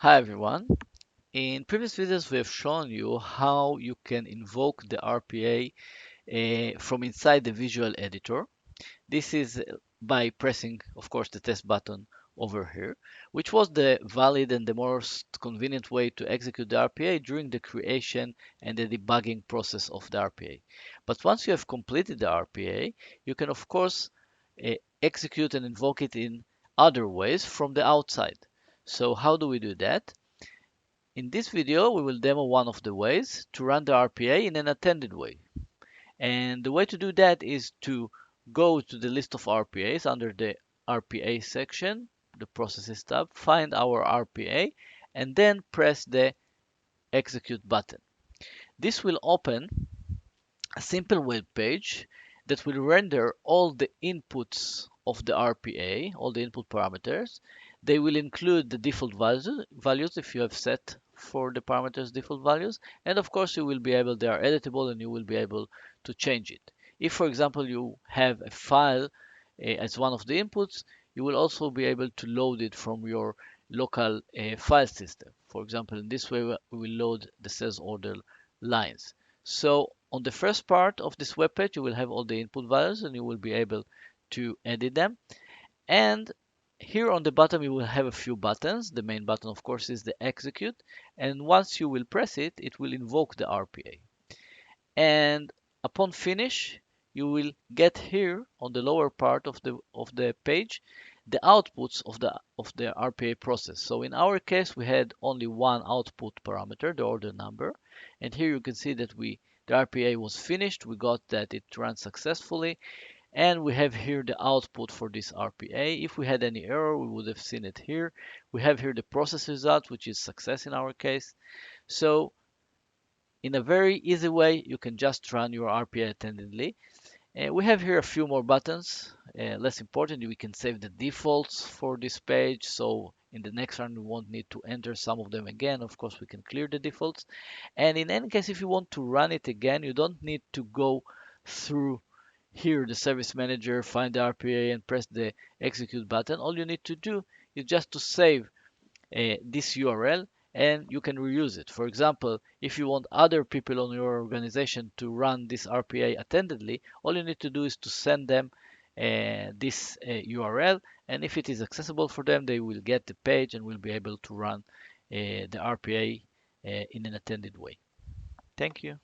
Hi everyone. In previous videos, we have shown you how you can invoke the RPA from inside the visual editor. This is by pressing, of course, the test button over here, which was the valid and the most convenient way to execute the RPA during the creation and the debugging process of the RPA. But once you have completed the RPA, you can, of course, execute and invoke it in other ways from the outside. So how do we do that? In this video, we will demo one of the ways to run the RPA in an attended way. And the way to do that is to go to the list of RPAs under the RPA section, the Processes tab, find our RPA, and then press the Execute button. This will open a simple web page that will render all the inputs of the RPA, all the input parameters. They will include the default values if you have set for the parameters default values. And of course, you will be able, they are editable and you will be able to change it. If, for example, you have a file as one of the inputs, you will also be able to load it from your local file system. For example, in this way, we will load the sales order lines. So on the first part of this web page, you will have all the input values and you will be able to edit them. And here on the bottom, you will have a few buttons. The main button, of course, is the execute. And once you will press it, it will invoke the RPA. And upon finish, you will get here on the lower part of the page the outputs of the RPA process. So in our case, we had only one output parameter, the order number, and here you can see that the RPA was finished. We got that it ran successfully, and we have here the output for this RPA. If we had any error, we would have seen it here. We have here the process result, which is success in our case. So in a very easy way, you can just run your RPA attendedly. We have here a few more buttons. Less important, we can save the defaults for this page. So in the next run, we won't need to enter some of them again. Of course, we can clear the defaults. And in any case, if you want to run it again, you don't need to go through here the service manager, find the RPA and press the execute button. All you need to do is just to save this URL and you can reuse it. For example, if you want other people on your organization to run this RPA attendedly, all you need to do is to send them this URL, and if it is accessible for them, they will get the page and will be able to run the RPA in an attended way. Thank you.